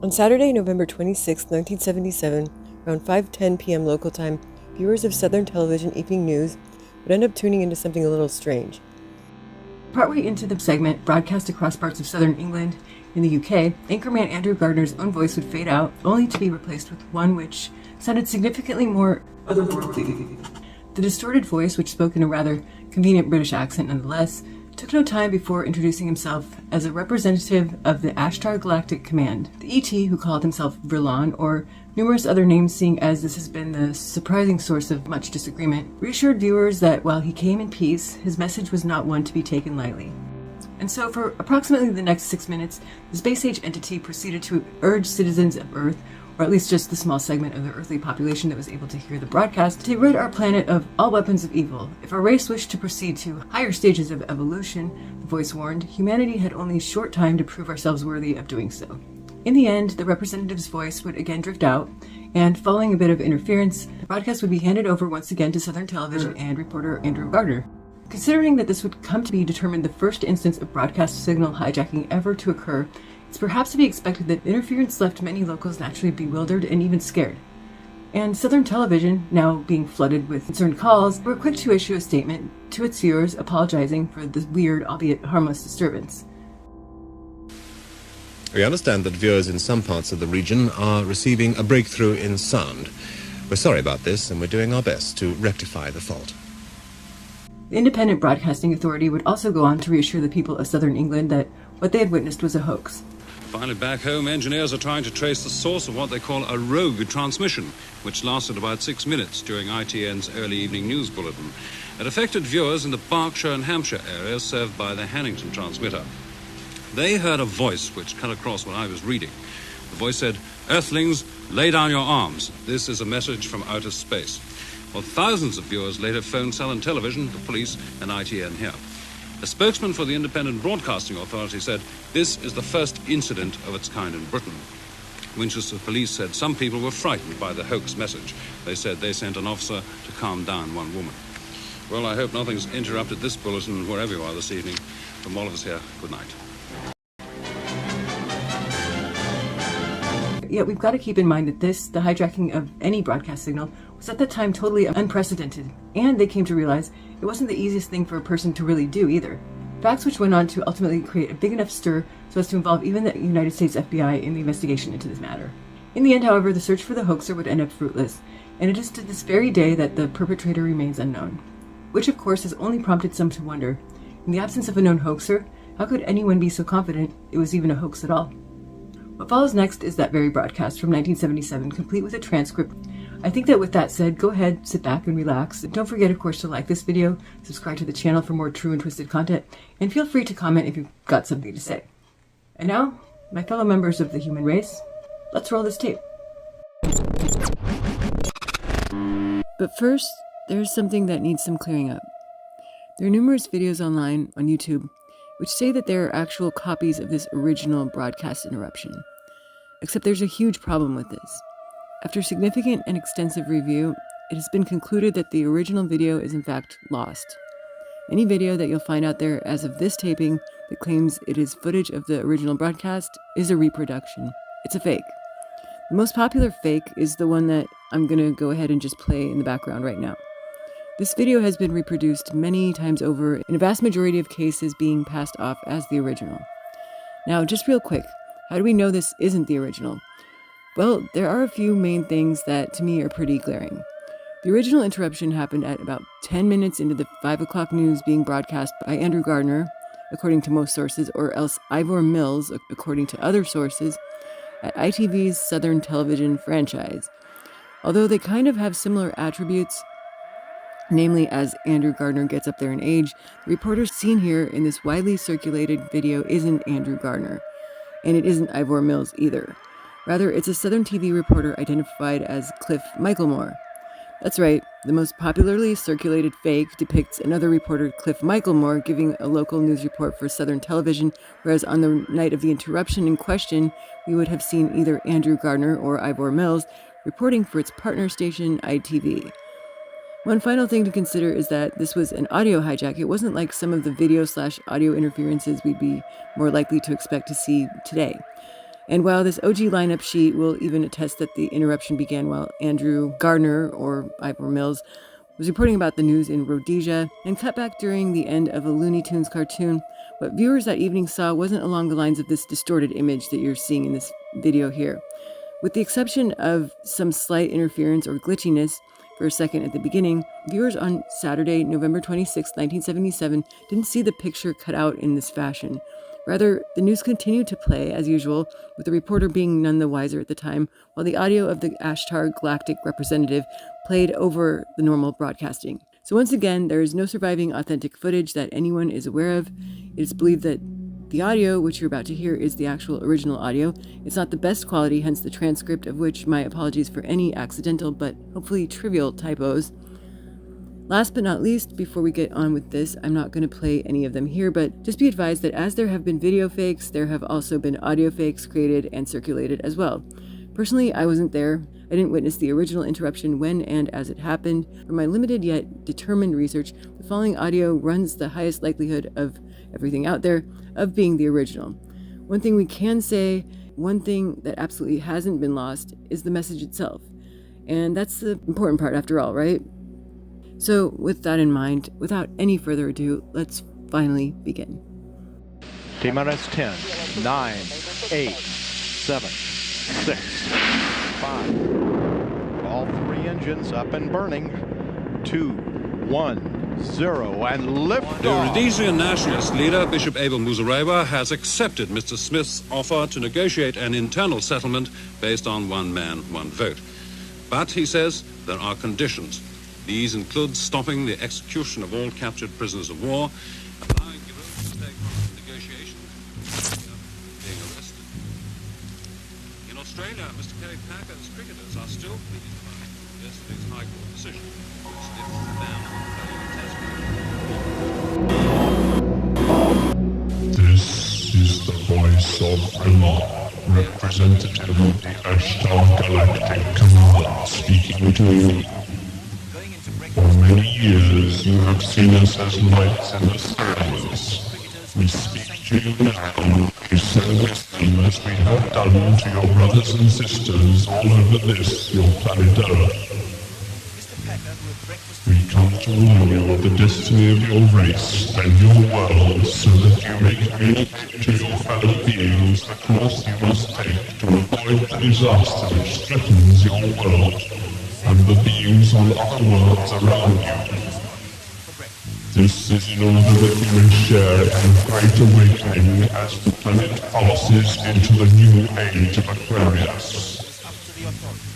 On Saturday, November 26, 1977, around 5:10 p.m. local time, viewers of Southern Television Evening News would end up tuning into something a little strange. Partway into the segment, broadcast across parts of southern England, in the UK, anchorman Andrew Gardner's own voice would fade out, only to be replaced with one which sounded significantly more otherworldly. The distorted voice, which spoke in a rather convenient British accent nonetheless, took no time before introducing himself as a representative of the Ashtar Galactic Command, the ET who called himself Vrillon, or numerous other names, seeing as this has been the surprising source of much disagreement, reassured viewers that while he came in peace, his message was not one to be taken lightly. And so for approximately the next 6 minutes, the space-age entity proceeded to urge citizens of Earth, or at least just the small segment of the earthly population that was able to hear the broadcast, to rid our planet of all weapons of evil. If our race wished to proceed to higher stages of evolution, the voice warned, humanity had only a short time to prove ourselves worthy of doing so. In the end, the representative's voice would again drift out, and following a bit of interference, the broadcast would be handed over once again to Southern Television and reporter Andrew Gardner. Considering that this would come to be determined the first instance of broadcast signal hijacking ever to occur, it's perhaps to be expected that interference left many locals naturally bewildered and even scared. And Southern Television, now being flooded with concerned calls, were quick to issue a statement to its viewers apologizing for this weird, albeit harmless, disturbance. We understand that viewers in some parts of the region are receiving a breakthrough in sound. We're sorry about this, and we're doing our best to rectify the fault. The Independent Broadcasting Authority would also go on to reassure the people of southern England that what they had witnessed was a hoax. Finally, back home, engineers are trying to trace the source of what they call a rogue transmission, which lasted about 6 minutes during ITN's early evening news bulletin. It affected viewers in the Berkshire and Hampshire areas served by the Hannington transmitter. They heard a voice which cut across what I was reading. The voice said, "Earthlings, lay down your arms. This is a message from outer space." Well, thousands of viewers later phoned Southern Television, the police, and ITN here. A spokesman for the Independent Broadcasting Authority said, "This is the first incident of its kind in Britain." Winchester police said some people were frightened by the hoax message. They said they sent an officer to calm down one woman. Well, I hope nothing's interrupted this bulletin wherever you are this evening. From all of us here, good night. Yet we've got to keep in mind that the hijacking of any broadcast signal, was at that time totally unprecedented, and they came to realize it wasn't the easiest thing for a person to really do either. Facts which went on to ultimately create a big enough stir so as to involve even the United States FBI in the investigation into this matter. In the end, however, the search for the hoaxer would end up fruitless, and it is to this very day that the perpetrator remains unknown. Which, of course, has only prompted some to wonder, in the absence of a known hoaxer, how could anyone be so confident it was even a hoax at all? What follows next is that very broadcast from 1977, complete with a transcript. I think that with that said, go ahead, sit back and relax. And don't forget, of course, to like this video, subscribe to the channel for more true and twisted content, and feel free to comment if you've got something to say. And now, my fellow members of the human race, let's roll this tape. But first, there's something that needs some clearing up. There are numerous videos online on YouTube which say that there are actual copies of this original broadcast interruption. Except there's a huge problem with this. After significant and extensive review, it has been concluded that the original video is in fact lost. Any video that you'll find out there as of this taping that claims it is footage of the original broadcast is a reproduction. It's a fake. The most popular fake is the one that I'm going to go ahead and just play in the background right now. This video has been reproduced many times over, in a vast majority of cases being passed off as the original. Now, just real quick, how do we know this isn't the original? Well, there are a few main things that to me are pretty glaring. The original interruption happened at about 10 minutes into the 5 o'clock news being broadcast by Andrew Gardner, according to most sources, or else Ivor Mills, according to other sources, at ITV's Southern Television franchise. Although they kind of have similar attributes, namely, as Andrew Gardner gets up there in age, the reporter seen here in this widely circulated video isn't Andrew Gardner, and it isn't Ivor Mills either. Rather, it's a Southern TV reporter identified as Cliff Michaelmore. That's right, the most popularly circulated fake depicts another reporter, Cliff Michaelmore, giving a local news report for Southern Television, whereas on the night of the interruption in question, we would have seen either Andrew Gardner or Ivor Mills reporting for its partner station, ITV. One final thing to consider is that this was an audio hijack. It wasn't like some of the video/audio interferences we'd be more likely to expect to see today. And while this OG lineup sheet will even attest that the interruption began while Andrew Gardner, or Ivor Mills, was reporting about the news in Rhodesia and cut back during the end of a Looney Tunes cartoon, what viewers that evening saw wasn't along the lines of this distorted image that you're seeing in this video here. With the exception of some slight interference or glitchiness for a second at the beginning, viewers on Saturday, November 26, 1977, didn't see the picture cut out in this fashion. Rather, the news continued to play, as usual, with the reporter being none the wiser at the time, while the audio of the Ashtar Galactic representative played over the normal broadcasting. So once again, there is no surviving authentic footage that anyone is aware of. It is believed that the audio, which you're about to hear, is the actual original audio. It's not the best quality, hence the transcript, of which my apologies for any accidental but hopefully trivial typos. Last but not least, before we get on with this, I'm not going to play any of them here, but just be advised that as there have been video fakes, there have also been audio fakes created and circulated as well. Personally, I wasn't there. I didn't witness the original interruption when and as it happened. From my limited yet determined research, the following audio runs the highest likelihood of everything out there of being the original. One thing we can say, one thing that absolutely hasn't been lost, is the message itself. And that's the important part after all, right? So with that in mind, without any further ado, let's finally begin. T-minus 10, 9, 8, 7, 6, 5. All three engines up and burning. 2, 1, 0, and lift The off. Rhodesian nationalist leader, Bishop Abel Muzorewa, has accepted Mr. Smith's offer to negotiate an internal settlement based on one man, one vote. But, he says, there are conditions. These include stopping the execution of all captured prisoners of war, allowing Gibraltar to take part in negotiations, being arrested. In Australia, Mr. Kerry Packer's cricketers are still pleased by yesterday's High Court decision, which lifts the ban on playing Test cricket. This is the voice of vrillon, representative of the Ashtar Galactic Command, speaking to you. For many years you have seen us as lights in the skies. We speak to you now to service them as we have done to your brothers and sisters all over this, your planet Earth. We come to warn you of the destiny of your race and your world so that you may communicate to your fellow beings the course you must take to avoid the disaster which threatens your world and the beings on other worlds around you. This is in order that you may share in the great awakening as the planet passes into the new age of Aquarius.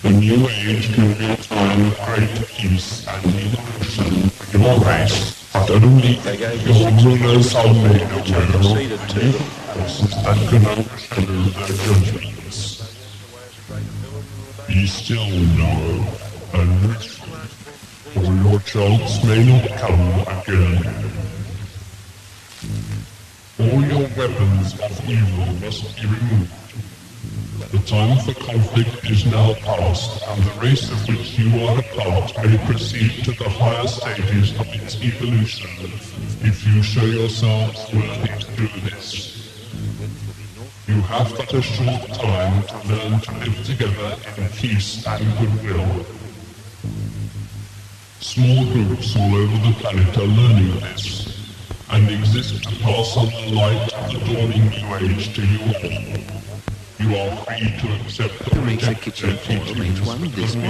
The new age can be a time of great peace and evolution for your race, but only your rulers are made aware of the evil forces that can overshadow their judgments. Be still now, and listen, for your chance may not come again. All your weapons of evil must be removed. The time for conflict is now past, and the race of which you are a part may proceed to the higher stages of its evolution, if you show yourselves worthy to do this. You have but a short time to learn to live together in peace and goodwill. Small groups all over the planet are learning this, and exist to pass on the light of the dawning new age to you all. You are free to accept the protected teachings of those who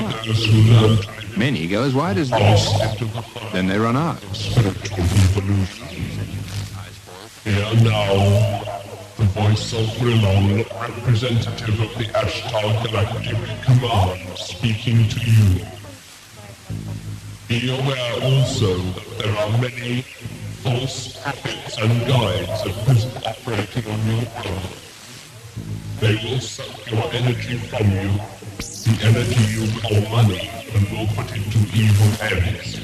learn to live Many go as wide as this. into the Then they run out. spiritual evolution. Here now, the voice of vrillon, representative of the Ashtar Galactic Command, speaking to you. Be aware also that there are many false prophets and guides at present operating on your world. They will suck your energy from you, the energy you call money, and will put it to evil ends,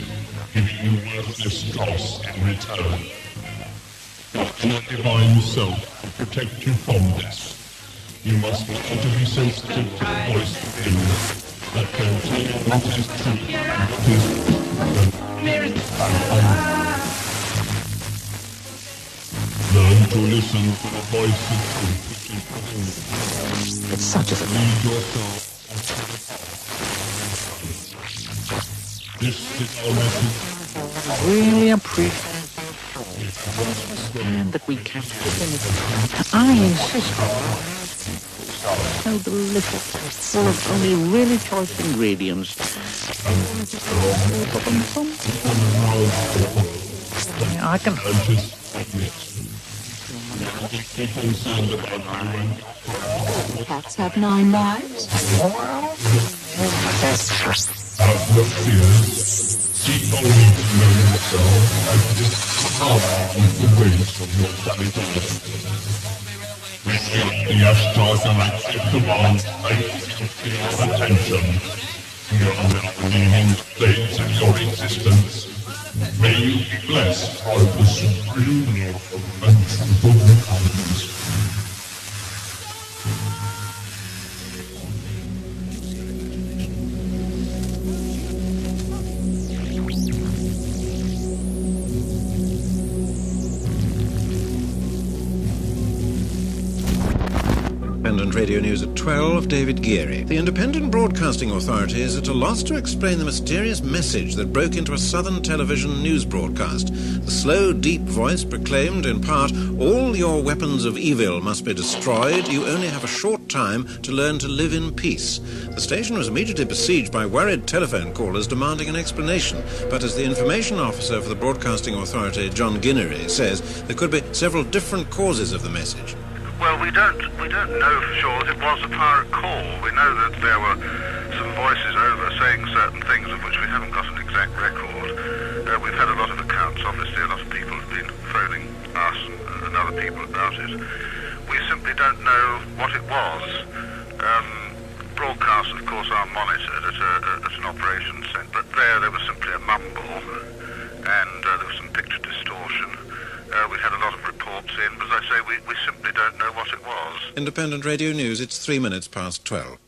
giving you worthless dross in return. Your inner divine self will protect you from this. You must learn to be sensitive to the voice within that can tell you what is true and what is Learn to listen to the voice of truth which It's such a This is our message. I really appreciate that we can't finish. I insist so delicious, full of only really choice ingredients. I can. Cats have 9 lives. Have no fear. Seek only to know yourself and discover the ways of your planet Earth. Receive the Ashtar Galactic Command and your attention. We are now in the end stage of your existence. May you be blessed by the supreme love and truth of intelligence. Independent Radio News at 12, David Geary. The Independent Broadcasting Authority is at a loss to explain the mysterious message that broke into a Southern television news broadcast. The slow, deep voice proclaimed, in part, all your weapons of evil must be destroyed. You only have a short time to learn to live in peace. The station was immediately besieged by worried telephone callers demanding an explanation. But as the information officer for the Broadcasting Authority, John Guinery, says, there could be several different causes of the message. Well, we don't know for sure that it was a pirate call. We know that there were some voices over saying certain things of which we haven't got an exact record. We've had a lot of accounts, obviously. A lot of people have been phoning us and other people about it. We simply don't know what it was. Broadcasts, of course, are monitored at an operations centre, but there was simply a mumble, and there was some picture distortion. We had a lot of reports in, but as I say, we simply don't know what it was. Independent Radio News, it's 3 minutes past 12.